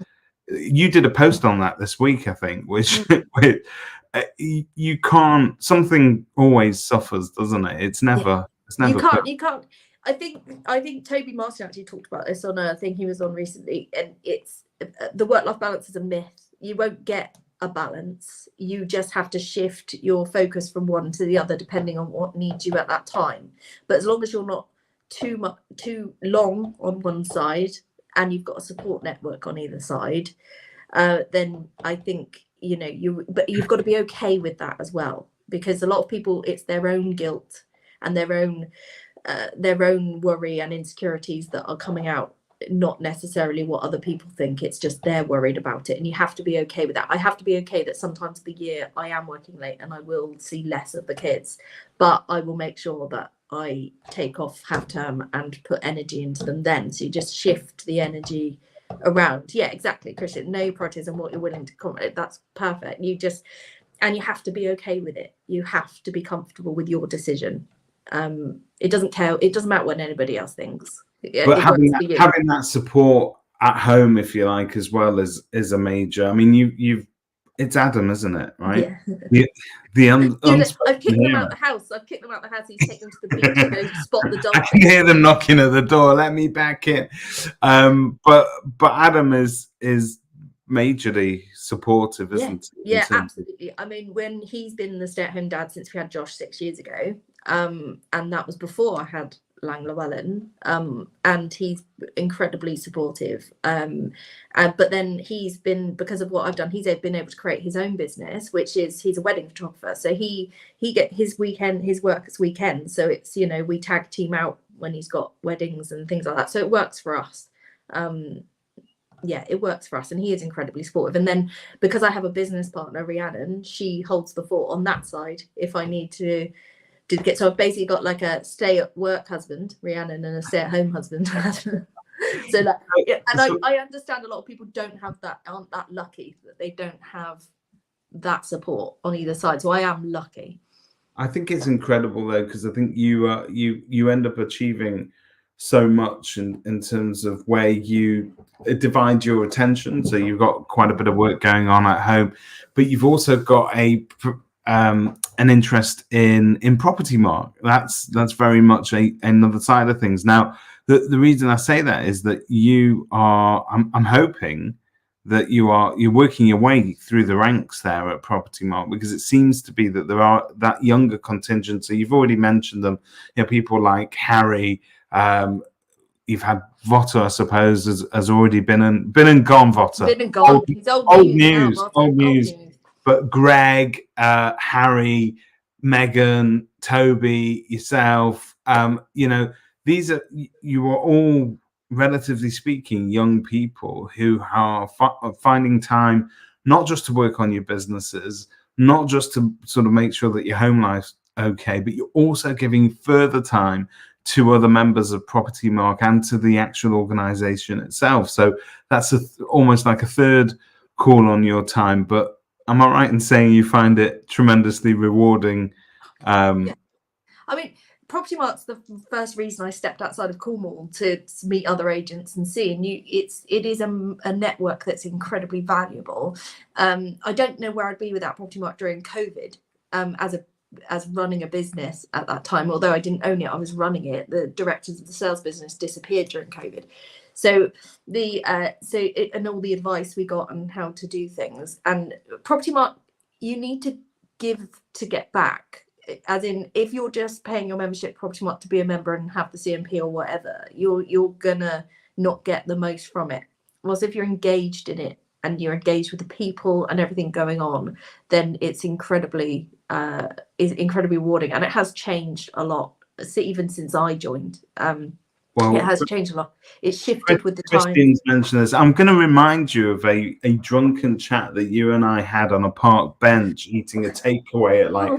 you did a post on that this week, I think, which you can't. Something always suffers, doesn't it? It's never. You can't. I think Toby Martin actually talked about this on a thing he was on recently, and it's the work-life balance is a myth. You won't get a balance. You just have to shift your focus from one to the other depending on what needs you at that time. But as long as you're not too long on one side, and you've got a support network on either side, then I think but you've got to be okay with that as well, because a lot of people, it's their own guilt and their own worry and insecurities that are coming out, not necessarily what other people think. It's just they're worried about it, and you have to be okay with that. I have to be okay that sometimes of the year I am working late and I will see less of the kids, but I will make sure that I take off half term and put energy into them then. So you just shift the energy around. Yeah, exactly, Christian. Know your priorities and what you're willing to commit. That's perfect. And you have to be okay with it. You have to be comfortable with your decision. It doesn't matter what anybody else thinks. But having that support at home, if you like, as well, is a major. I mean, it's Adam, isn't it? Right? Yeah. I've kicked them out the house. He's taken them to the beach to go spot the dog. I can hear them knocking at the door. Let me back in. But Adam is majorly supportive, isn't he? Yeah, absolutely. I mean, when he's been the stay-at-home dad since we had Josh 6 years ago, and that was before I had Lang Llewellyn, and he's incredibly supportive. But then he's been, because of what I've done, he's been able to create his own business, which is, he's a wedding photographer. So he get his work as weekend. So it's, we tag team out when he's got weddings and things like that. So it works for us. It works for us, and he is incredibly supportive. And then because I have a business partner, Rhiannon, she holds the fort on that side if I need to get. So I've basically got like a stay-at-work husband, Rhiannon, and a stay-at-home husband. So that, and I understand a lot of people aren't that lucky that they don't have that support on either side. So I am lucky. I think it's incredible though, because I think you end up achieving so much in terms of where you divide your attention. So you've got quite a bit of work going on at home, but you've also got an interest in property, Mark. That's very much another side of things. Now, the reason I say that is that you are, I'm hoping that you're working your way through the ranks there at Property Mark, because it seems to be that there are that younger contingent. So you've already mentioned them, people like Harry. You've had Votter, I suppose, has already been and gone. Votter, been and gone. Old news. But Greg, Harry, Megan, Toby, yourself, you are all, relatively speaking, young people who are finding time not just to work on your businesses, not just to sort of make sure that your home life's okay, but you're also giving further time to other members of Property Mark and to the actual organization itself. So that's almost like a third call on your time. But am I right in saying you find it tremendously rewarding? Yeah. I mean, Property Mark's the first reason I stepped outside of Cornwall to meet other agents and see. And it is a network that's incredibly valuable. I don't know where I'd be without Property Mark during COVID, as running a business at that time. Although I didn't own it, I was running it. The directors of the sales business disappeared during COVID. So and all the advice we got on how to do things. And Property Mark, you need to give to get back. As in, if you're just paying your membership Property Mark to be a member and have the CMP or whatever, you're gonna not get the most from it. Whereas if you're engaged in it and you're engaged with the people and everything going on, then it's incredibly rewarding, and it has changed a lot. Even since I joined, it has changed a lot. It's shifted with the time. Christine's mentioned this. I'm going to remind you of a drunken chat that you and I had on a park bench eating a takeaway at like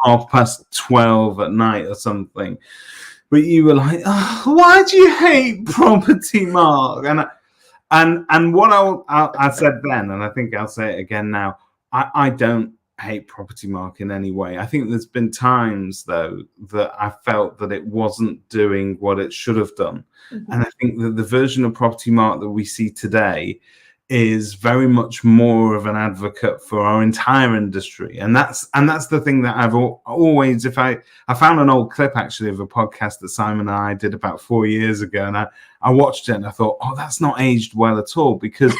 12:30 at night or something. But you were like, oh, why do you hate property, Mark? And what I said then, and I think I'll say it again now, I don't hate property, Mark, in any way. I think there's been times, though, that I felt that it wasn't doing what it should have done. Mm-hmm. And I think that the version of property, Mark, that we see today is very much more of an advocate for our entire industry. And that's the thing that I've always, I found an old clip actually of a podcast that Simon and I did about 4 years ago, and I watched it and I thought, oh, that's not aged well at all, because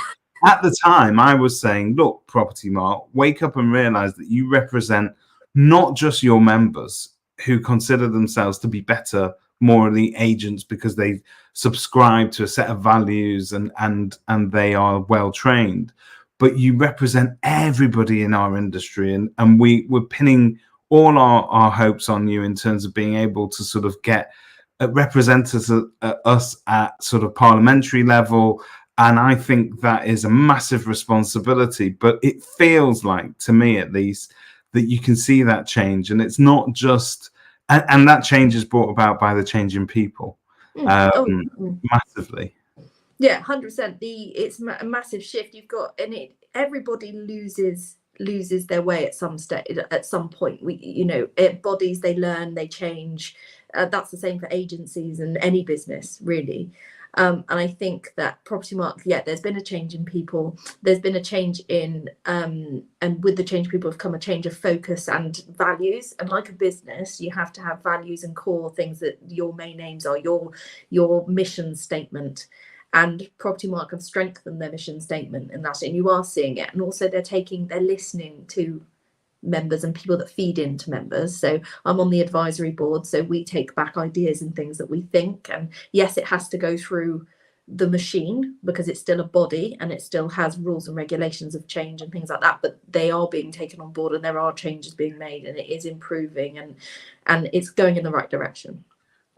at the time I was saying, look, property, Mark, wake up and realize that you represent not just your members who consider themselves to be better morally agents because they subscribe to a set of values and they are well trained, but you represent everybody in our industry, and we're pinning all our hopes on you in terms of being able to sort of get represent us at sort of parliamentary level. And I think that is a massive responsibility, but it feels like, to me at least, that you can see that change, and it's not just and that change is brought about by the change in people, massively. Yeah, 100%. It's a massive shift. You've got, and everybody loses their way at some point. Bodies, they learn, they change. That's the same for agencies and any business, really. And I think that property market, there's been a change in people. There's been a change in, and with the change, people have come a change of focus and values. And like a business, you have to have values and core things that your main aims are, your mission statement. And property market have strengthened their mission statement in that, and you are seeing it. And also they're listening to members and people that feed into members. So I'm on the advisory board, so we take back ideas and things that we think, and yes, it has to go through the machine because it's still a body and it still has rules and regulations of change and things like that, but they are being taken on board and there are changes being made and it is improving and it's going in the right direction.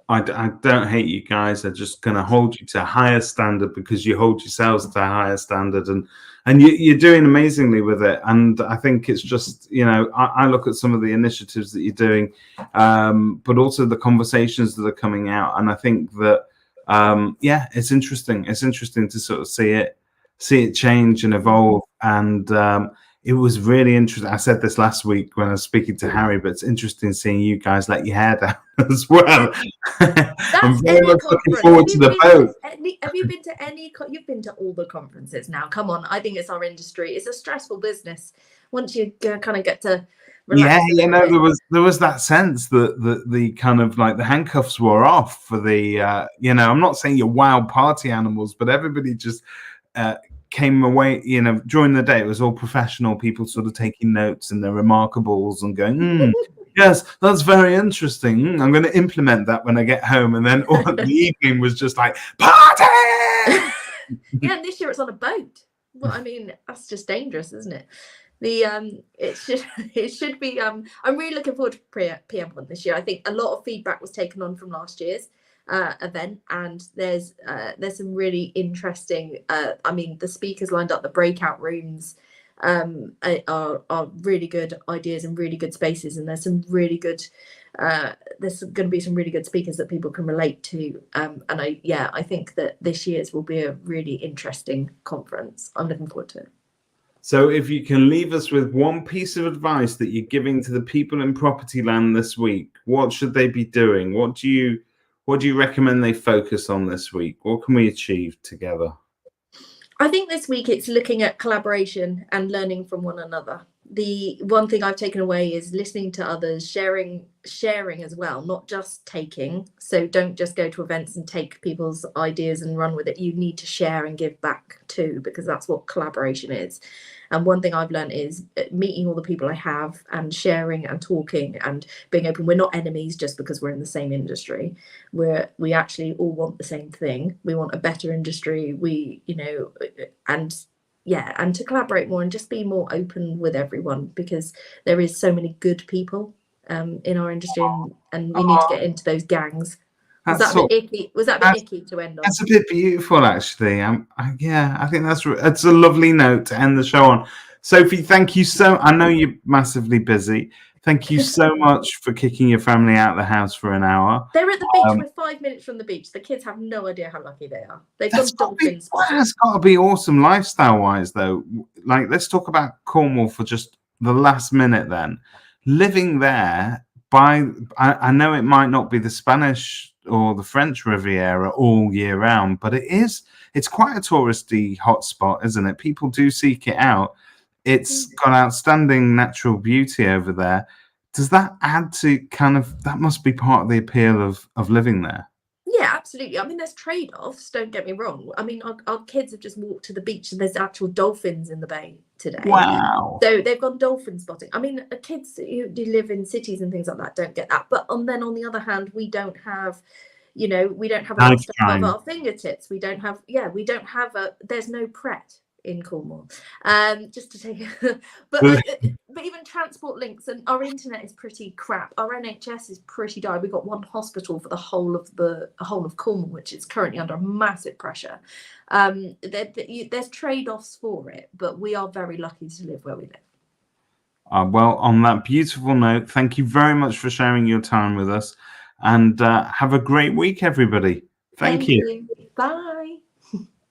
I don't hate you guys. I'm just going to hold you to a higher standard because you hold yourselves to a higher standard, and you're doing amazingly with it. And I think it's just, I look at some of the initiatives that you're doing, but also the conversations that are coming out. And I think that, it's interesting. It's interesting to sort of see it change and evolve. And it was really interesting. I said this last week when I was speaking to Harry, but it's interesting seeing you guys let your hair down as well. I'm very much looking forward to the boat. Have you been to any? You've been to all the conferences now. Come on, I think it's our industry. It's a stressful business. Once you kind of get to relax there was that sense that the kind of like the handcuffs were off for the I'm not saying you're wild party animals, but everybody just came away, during the day. It was all professional people sort of taking notes and their remarkables and going, yes, that's very interesting. I'm going to implement that when I get home. And then all the evening was just like, party! Yeah, this year it's on a boat. Well, I mean, that's just dangerous, isn't it? It should be. I'm really looking forward to PM One this year. I think a lot of feedback was taken on from last year's event, and there's some really interesting. The speakers lined up, the breakout rooms are really good ideas and really good spaces, and there's some really good. There's going to be some really good speakers that people can relate to, and I think that this year's will be a really interesting conference. I'm looking forward to it. So if you can leave us with one piece of advice that you're giving to the people in property land this week, what should they be doing? What do you recommend they focus on this week? What can we achieve together? I think this week it's looking at collaboration and learning from one another. The one thing I've taken away is listening to others, sharing as well, not just taking. So don't just go to events and take people's ideas and run with it. You need to share and give back too, because that's what collaboration is. And one thing I've learned is meeting all the people I have and sharing and talking and being open. We're not enemies just because we're in the same industry. We actually all want the same thing. We want a better industry. And and to collaborate more and just be more open with everyone, because there is so many good people in our industry, and we need to get into those gangs. Was that a bit icky? Was that a bit icky to end on? That's a bit beautiful, actually. I think that's a lovely note to end the show on. Sophie, thank you I know you're massively busy. Thank you so much for kicking your family out of the house for an hour. They're at the beach. We're 5 minutes from the beach. The kids have no idea how lucky they are. They've got dolphins. That's got to be awesome lifestyle-wise, though. Like, let's talk about Cornwall for just the last minute then. Living there, I know it might not be the Spanish or the French Riviera all year round, but it's quite a touristy hotspot, isn't it? People do seek it out. It's got outstanding natural beauty over there. Does that add to that must be part of the appeal of living there? Yeah, absolutely. I mean, there's trade-offs, don't get me wrong. I mean, our kids have just walked to the beach and there's actual dolphins in the bay today. Wow. So they've gone dolphin spotting. I mean, kids who live in cities and things like that don't get that. But then on the other hand, we don't have a lot of stuff at our fingertips. There's no Pret in Cornwall, just to take but even transport links, and our internet is pretty crap. Our NHS is pretty dire. We've got one hospital for the whole of Cornwall, which is currently under massive pressure. There's trade-offs for it, but we are very lucky to live where we live. Well, on that beautiful note, thank you very much for sharing your time with us, and have a great week, everybody. Thank you. Bye.